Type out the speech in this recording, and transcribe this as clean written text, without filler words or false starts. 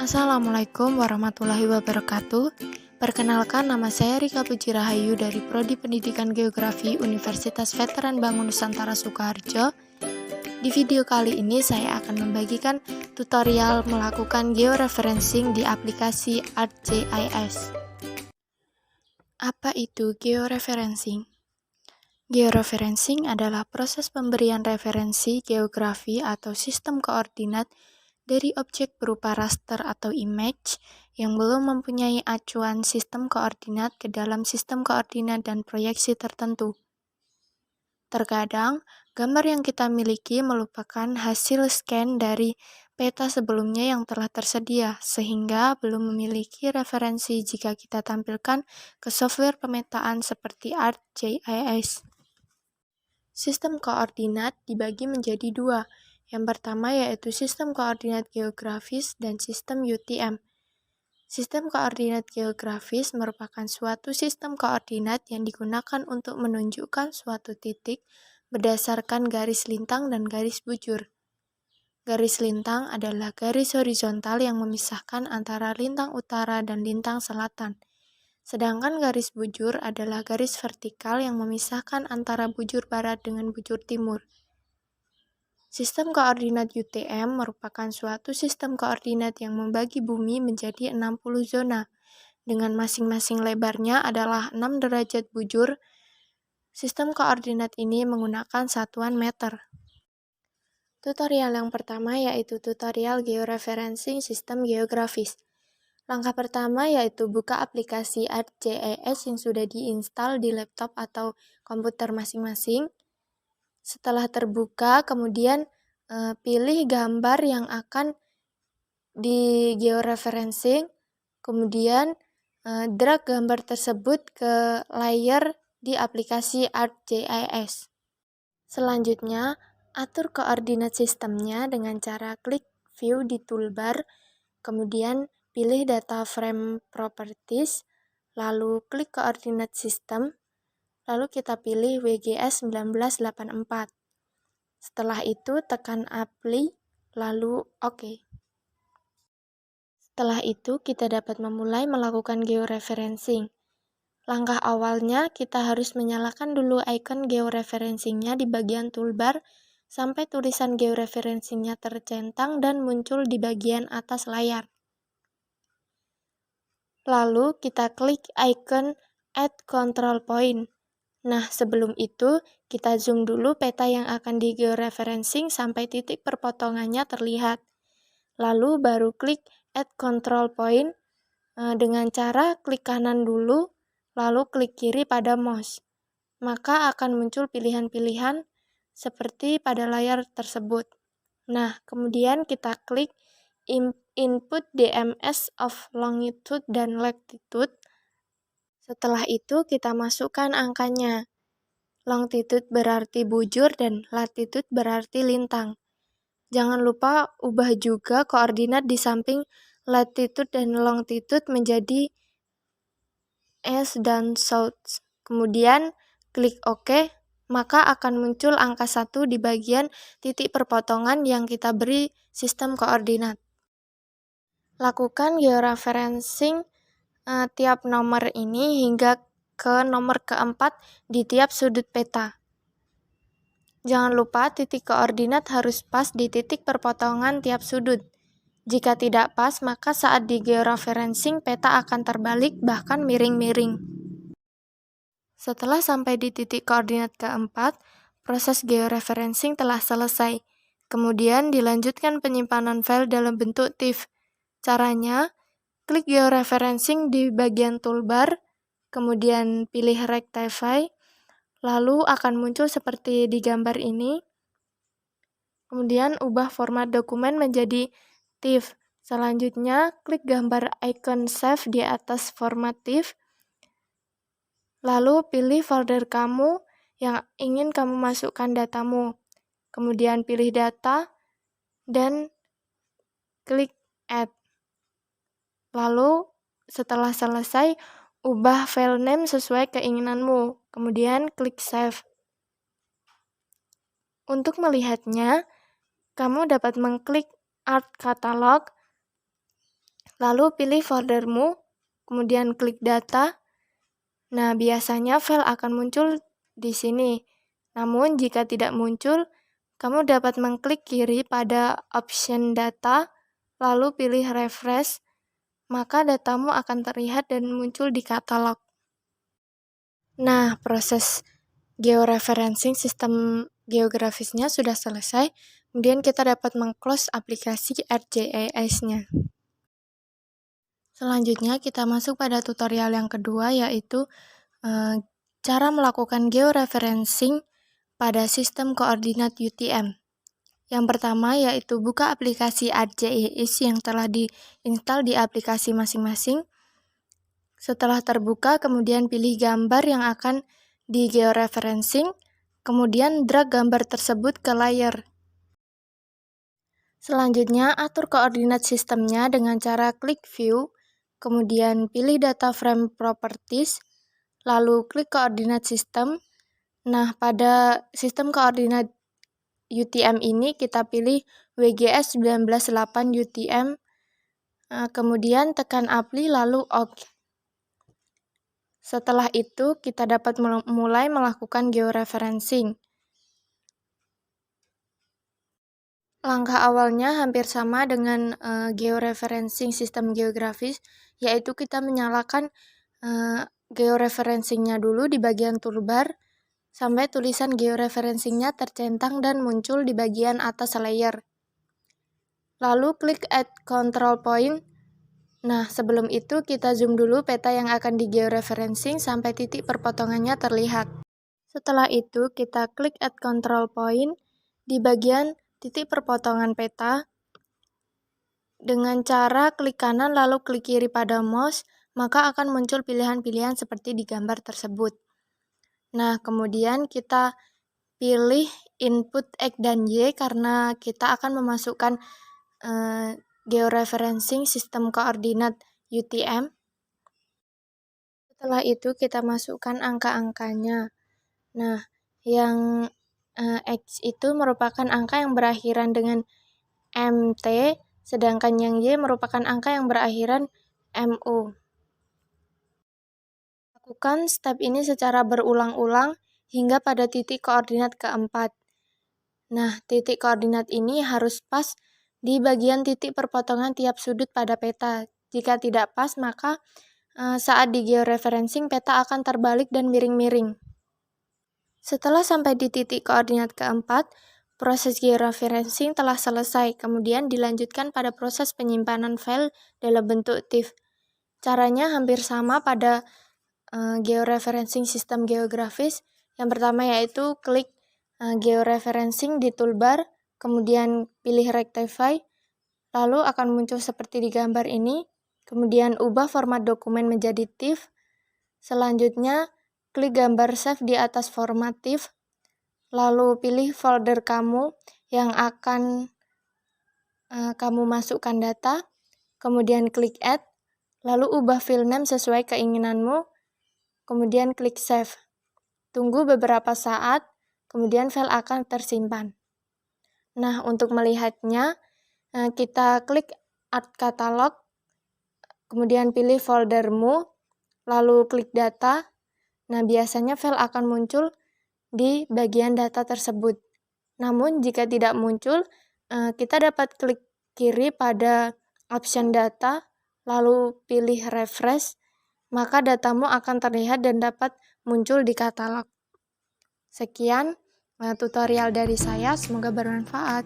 Assalamualaikum warahmatullahi wabarakatuh. Perkenalkan, nama saya Rika Puji Rahayu dari Prodi Pendidikan Geografi Universitas Veteran Bangun Nusantara Sukoharjo. Di video kali ini saya akan membagikan tutorial melakukan georeferencing di aplikasi ArcGIS. Apa itu georeferencing? Georeferencing adalah proses pemberian referensi geografi atau sistem koordinat dari objek berupa raster atau image yang belum mempunyai acuan sistem koordinat ke dalam sistem koordinat dan proyeksi tertentu. Terkadang, gambar yang kita miliki merupakan hasil scan dari peta sebelumnya yang telah tersedia, sehingga belum memiliki referensi jika kita tampilkan ke software pemetaan seperti ArcGIS. Sistem koordinat dibagi menjadi dua. Yang pertama yaitu sistem koordinat geografis dan sistem UTM. Sistem koordinat geografis merupakan suatu sistem koordinat yang digunakan untuk menunjukkan suatu titik berdasarkan garis lintang dan garis bujur. Garis lintang adalah garis horizontal yang memisahkan antara lintang utara dan lintang selatan. Sedangkan garis bujur adalah garis vertikal yang memisahkan antara bujur barat dengan bujur timur. Sistem koordinat UTM merupakan suatu sistem koordinat yang membagi bumi menjadi 60 zona, dengan masing-masing lebarnya adalah 6 derajat bujur. Sistem koordinat ini menggunakan satuan meter. Tutorial yang pertama yaitu tutorial georeferencing sistem geografis. Langkah pertama yaitu buka aplikasi ArcGIS yang sudah diinstal di laptop atau komputer masing-masing. Setelah terbuka, kemudian pilih gambar yang akan di georeferencing, kemudian drag gambar tersebut ke layer di aplikasi ArcGIS. Selanjutnya, atur koordinat sistemnya dengan cara klik view di toolbar, kemudian pilih data frame properties, lalu klik koordinat sistem, lalu kita pilih WGS 1984. Setelah itu tekan apply, lalu OK. Setelah itu kita dapat memulai melakukan georeferencing. Langkah awalnya kita harus menyalakan dulu icon georeferencingnya di bagian toolbar sampai tulisan georeferencingnya tercentang dan muncul di bagian atas layar. Lalu kita klik icon Add Control Point. Nah, sebelum itu kita zoom dulu peta yang akan di georeferencing sampai titik perpotongannya terlihat. Lalu baru klik Add Control Point dengan cara klik kanan dulu, lalu klik kiri pada mouse. Maka akan muncul pilihan-pilihan seperti pada layar tersebut. Nah, kemudian kita klik Input DMS of longitude dan latitude. Setelah itu kita masukkan angkanya. Longitude berarti bujur dan latitude berarti lintang. Jangan lupa ubah juga koordinat di samping latitude dan longitude menjadi east dan south. Kemudian klik OK, maka akan muncul angka 1 di bagian titik perpotongan yang kita beri sistem koordinat. Lakukan georeferencing tiap nomor ini hingga ke nomor keempat di tiap sudut peta. Jangan lupa titik koordinat harus pas di titik perpotongan tiap sudut. Jika tidak pas, maka saat di georeferencing peta akan terbalik bahkan miring-miring. Setelah sampai di titik koordinat keempat, proses georeferencing telah selesai. Kemudian dilanjutkan penyimpanan file dalam bentuk TIFF. Caranya, klik georeferencing di bagian toolbar, kemudian pilih Rectify, lalu akan muncul seperti di gambar ini. Kemudian ubah format dokumen menjadi TIFF. Selanjutnya, klik gambar icon Save di atas format TIFF. Lalu pilih folder kamu yang ingin kamu masukkan datamu. Kemudian pilih data dan klik Add. Lalu setelah selesai, ubah file name sesuai keinginanmu. Kemudian klik Save. Untuk melihatnya, kamu dapat mengklik Art Catalog, Lalu pilih foldermu, kemudian klik data. Nah, biasanya file akan muncul di sini. Namun, jika tidak muncul, kamu dapat mengklik kiri pada option data, lalu pilih refresh, maka datamu akan terlihat dan muncul di katalog. Nah, proses georeferencing sistem geografisnya sudah selesai. Kemudian kita dapat mengclose aplikasi ArcGIS-nya. Selanjutnya kita masuk pada tutorial yang kedua, yaitu cara melakukan georeferencing pada sistem koordinat UTM. Yang pertama yaitu buka aplikasi ArcGIS yang telah diinstal di aplikasi masing-masing. Setelah terbuka, kemudian pilih gambar yang akan di georeferencing, kemudian drag gambar tersebut ke layar. Selanjutnya, atur koordinat sistemnya dengan cara klik View, kemudian pilih Data Frame Properties, lalu klik Koordinat Sistem. Nah, pada sistem koordinat UTM ini kita pilih WGS 198 UTM, kemudian tekan Apply lalu OK. Setelah itu, kita dapat mulai melakukan georeferencing. Langkah awalnya hampir sama dengan georeferencing sistem geografis, yaitu kita menyalakan georeferencingnya dulu di bagian toolbar, sampai tulisan georeferencingnya tercentang dan muncul di bagian atas layer. Lalu klik Add Control Point. Nah, sebelum itu kita zoom dulu peta yang akan di georeferencing sampai titik perpotongannya terlihat. Setelah itu, kita klik Add Control Point di bagian titik perpotongan peta. Dengan cara klik kanan lalu klik kiri pada mouse, maka akan muncul pilihan-pilihan seperti di gambar tersebut. Nah, kemudian kita pilih input X dan Y karena kita akan memasukkan georeferencing sistem koordinat UTM. Setelah itu kita masukkan angka-angkanya. Nah, yang X itu merupakan angka yang berakhiran dengan MT, sedangkan yang Y merupakan angka yang berakhiran MU. Lakukan step ini secara berulang-ulang hingga pada titik koordinat keempat. Nah, titik koordinat ini harus pas di bagian titik perpotongan tiap sudut pada peta. Jika tidak pas, maka saat di georeferencing peta akan terbalik dan miring-miring. Setelah sampai di titik koordinat keempat, proses georeferencing telah selesai, kemudian dilanjutkan pada proses penyimpanan file dalam bentuk TIFF. Caranya hampir sama pada georeferencing sistem geografis. Yang pertama yaitu klik georeferencing di toolbar, kemudian pilih Rectify, lalu akan muncul seperti di gambar ini, kemudian ubah format dokumen menjadi TIFF. Selanjutnya, klik gambar save di atas format TIFF, lalu pilih folder kamu yang akan kamu masukkan data, kemudian klik add, lalu ubah file name sesuai keinginanmu, kemudian klik save. Tunggu beberapa saat, kemudian file akan tersimpan. Nah, untuk melihatnya, kita klik Add Catalog, kemudian pilih foldermu, lalu klik data. Nah, biasanya file akan muncul di bagian data tersebut. Namun, jika tidak muncul, kita dapat klik kiri pada option data, lalu pilih refresh, maka datamu akan terlihat dan dapat muncul di katalog. Sekian tutorial dari saya, semoga bermanfaat.